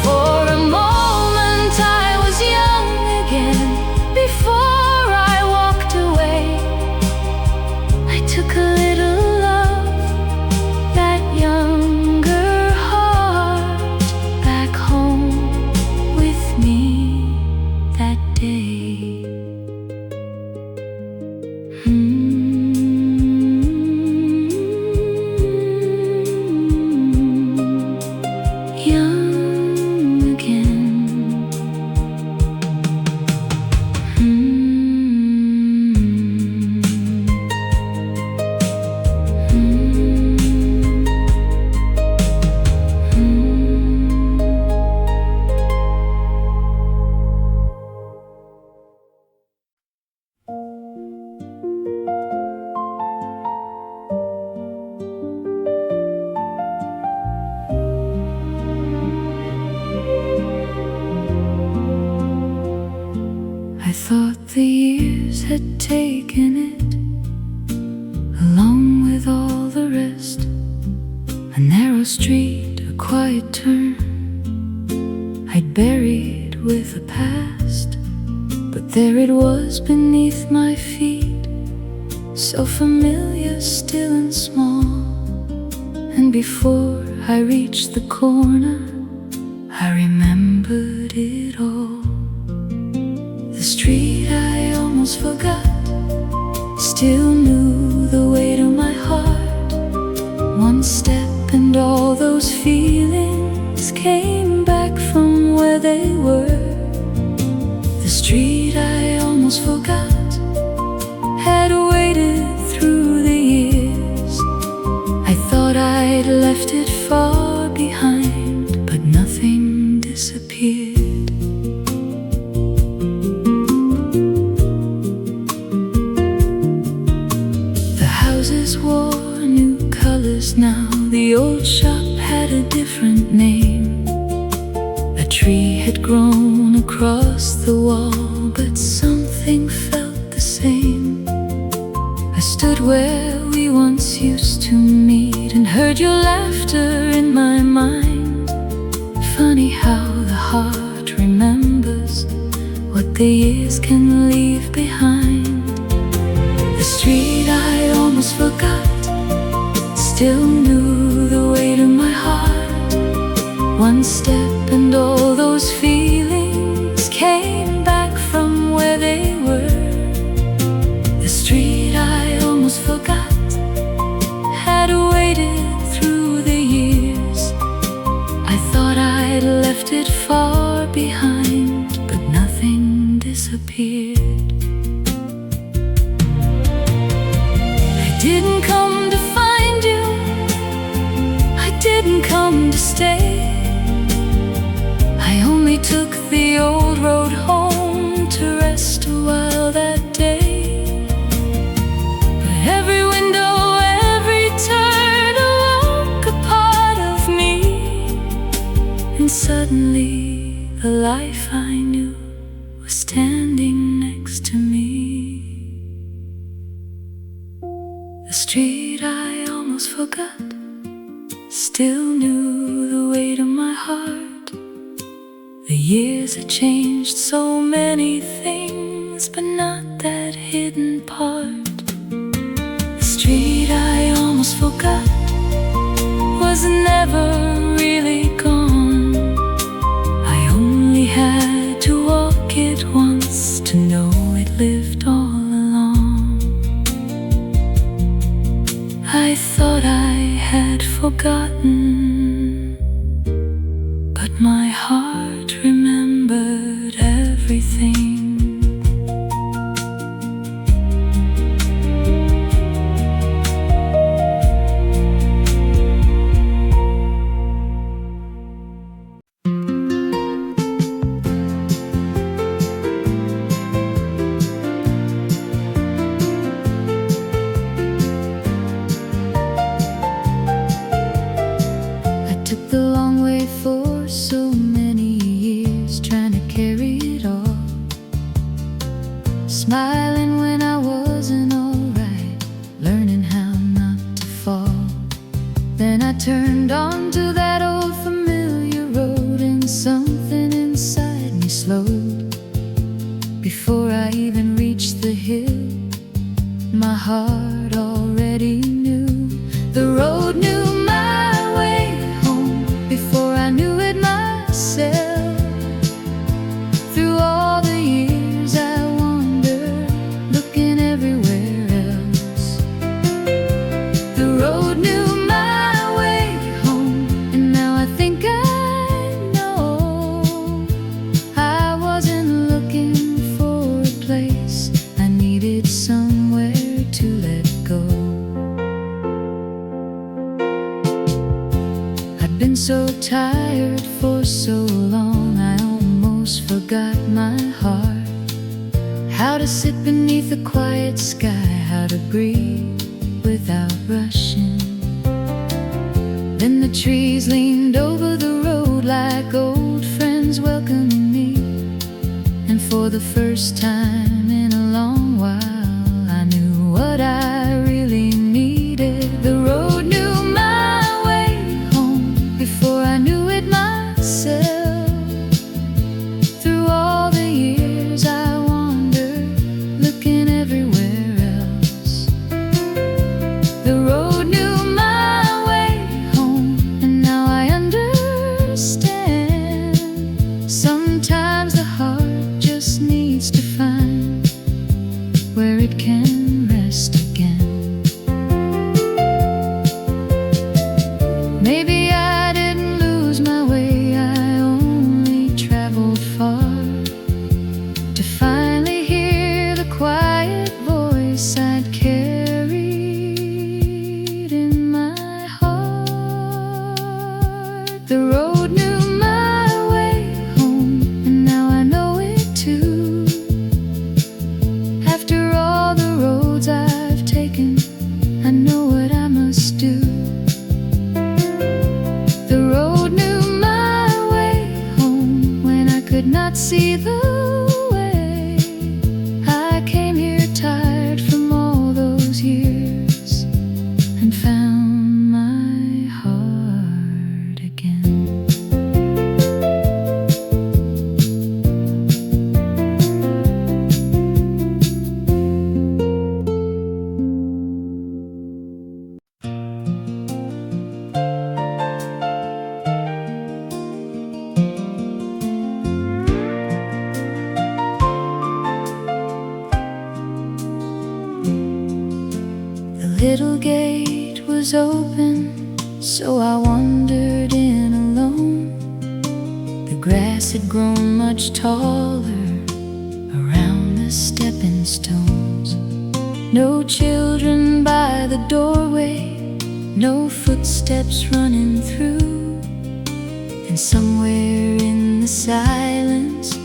S2: For a moment I was young again, before I walked away. I took a little love, that younger heart, back home with me that day. Young again. I thought the years had taken it, along with all the rest. A narrow street, a quiet turn, I'd buried with the past. But there it was beneath my feet, so familiar, still and small. And before I reached the corner, I remembered it all. The street I almost forgot still knew the way to my heart. One
S1: One step and all those feelings came back from where they were. The street I almost forgot had waited through the years. I thought I'd left it far behind, but nothing disappeared. The houses wore new colors now. The old shop had a different name. A tree had grown across the wall, but something felt the same. I stood where we once used to meet and heard your laughter in my mind. Funny how the heart remembers what the years can leave behind. The street I almost forgot still knew the way to my heart. One step and all those feelings came back from where they were. The street I almost forgot had waited through the years. I thought I'd left it far behind, but nothing disappeared. I didn't come to find you, I didn't come to stay. I only took the old road home to rest a while that day. But every window, every turn awoke a part of me, and suddenly the life I knew was standing next to me. The street I almost forgot still knew the way to my heart. The years had changed so many things, but not that hidden part. The street I almost forgot was never really gone. I only had to walk it once to know it lived all along. I thought I had forgotten, but my heart remembered everything.
S2: I took the long way for so many years, trying to carry it all, smiling when I wasn't alright, learning how not to fall. Then I turned onto that old familiar road, and something inside me slowed. Before I even reached the hill, my heart already knew. The road knew my way home before I knew it myself. Through all the years I wandered, looking everywhere else. The road knew my way home, and now I think I know. I wasn't looking for a place, I needed somewhere to let go. I'd been so tired for so long, I almost forgot my heart. How to sit beneath a quiet sky, how to breathe without rushing. Then the trees leaned over the road like old friends welcoming me. And for the first time in a long while, I knew what I really needed. The road knew my way home before I knew it myself. Through all the years I wandered, looking everywhere else. The road knew my way home, and now I understand. Sometimes the heart just needs to find where little gate was open, so I wandered in alone. The grass had grown much taller around the stepping stones. No children by the doorway, no footsteps running through. And somewhere in the silence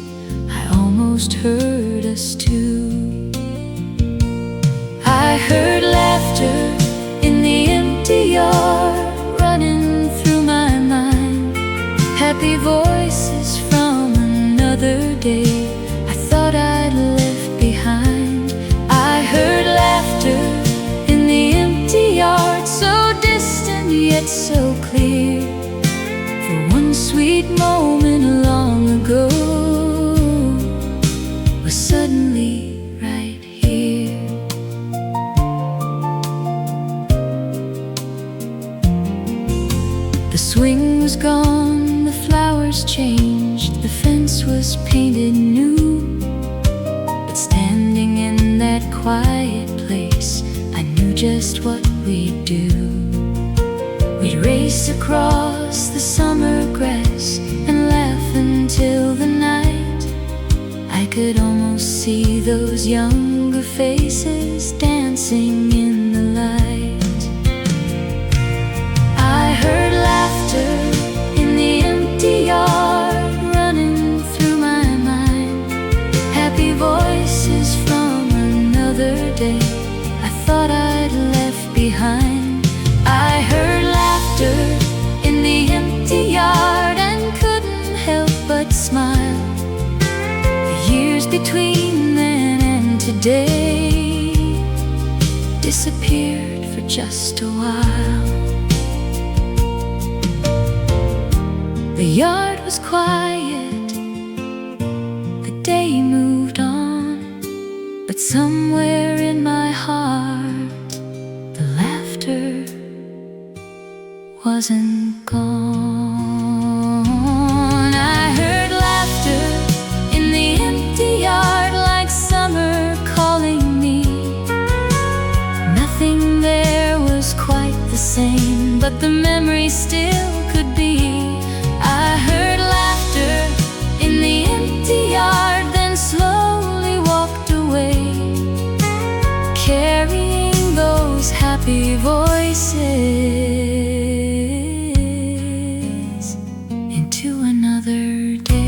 S2: I almost heard us too. I heard laughter in the empty yard running through my mind. Happy voices from another day I thought I'd left behind. I heard laughter in the empty yard, so distant yet so clear. For one sweet moment long ago was suddenly right here. The swing was gone, the flowers changed, the fence was painted new. But standing in that quiet place, I knew just what we'd do. We'd race across the summer grass and laugh until the night. I could almost see those younger faces dancing in the light. I heard laughter in the empty yard running through my mind. Happy voices from another day I thought I'd left behind. I heard laughter in the empty yard and couldn't help but smile. The years between then and today disappeared for just a while. The yard was quiet, the day moved on, but somewhere in my heart the laughter wasn't gone. I heard laughter in the empty yard like summer calling me. Nothing there was quite the same, but the memory still could be. I heard laughter in the empty yard, then slowly walked away, carrying those happy voices into another day.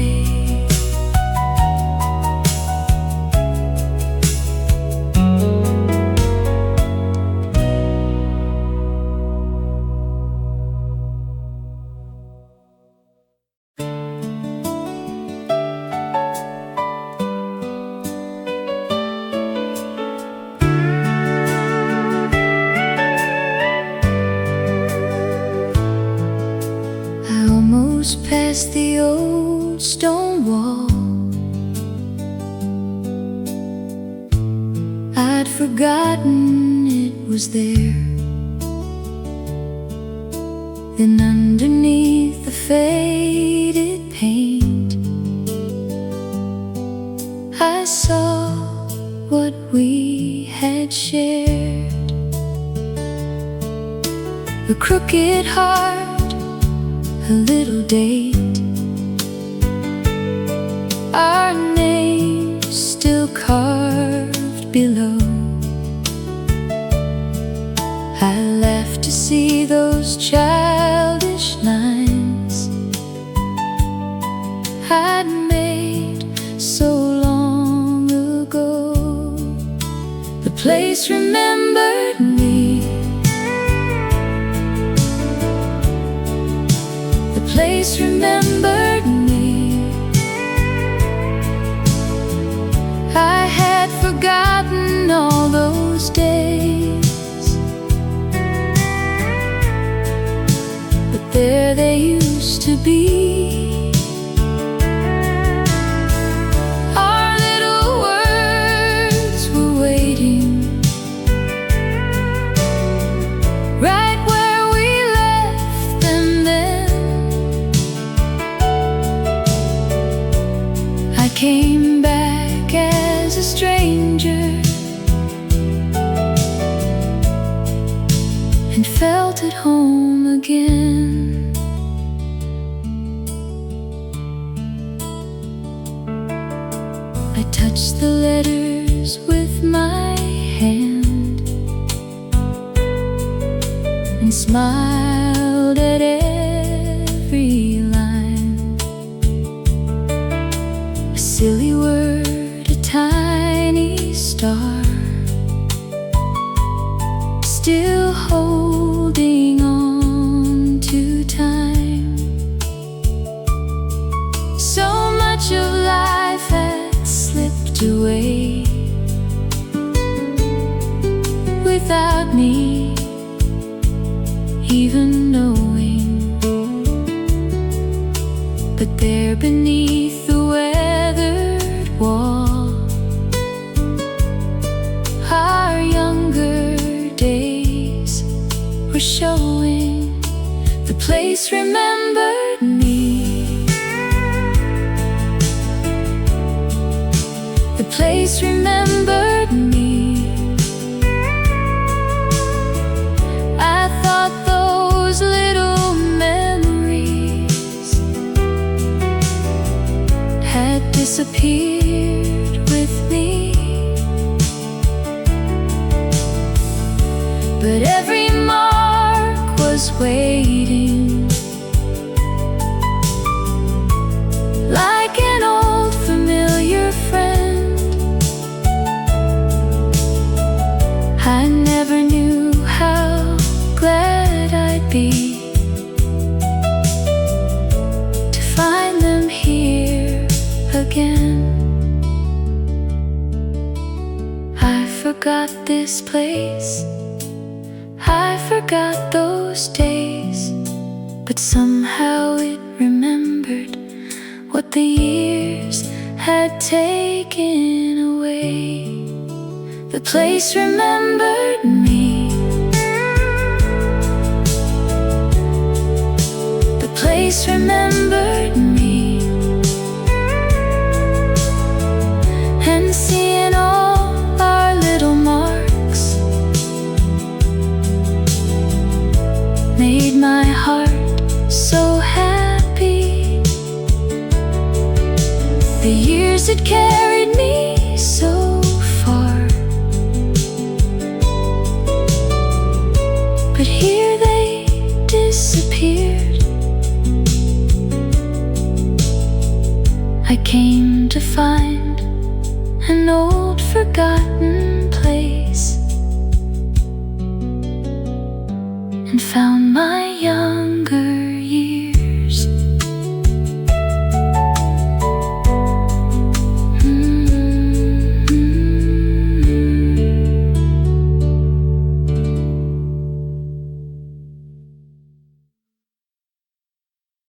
S2: Past the old stone wall, I'd forgotten it was there. Then underneath the faded paint, I saw what we had shared. A crooked heart, a little date, our names still carved below. I laughed to see those childish lines I'd made so long ago. The place remembered me, the place remembered me. I had forgotten all those days, but there they used to be. Our little words were waiting right where we left them then. I came back as a stranger and felt at home again. I touched the letters with my hand and smiled at every line. A silly word, a tiny star, still holding on to time. So much of life had slipped away without me even knowing. But there beneath the weathered wall, our younger days were showing. The place remembered me. The place remembered me. I thought those little memories had disappeared with me. But every mark was waiting, like an old familiar friend. I never knew how glad I'd be to find them here again. I forgot this place, I forgot those days, but somehow it remembered what the years had taken away. The place remembered me. The place remembered me. And seeing all our little marks made my heart so happy. The years had carried me so far, but here they disappeared. I came to find an old forgotten place and found my younger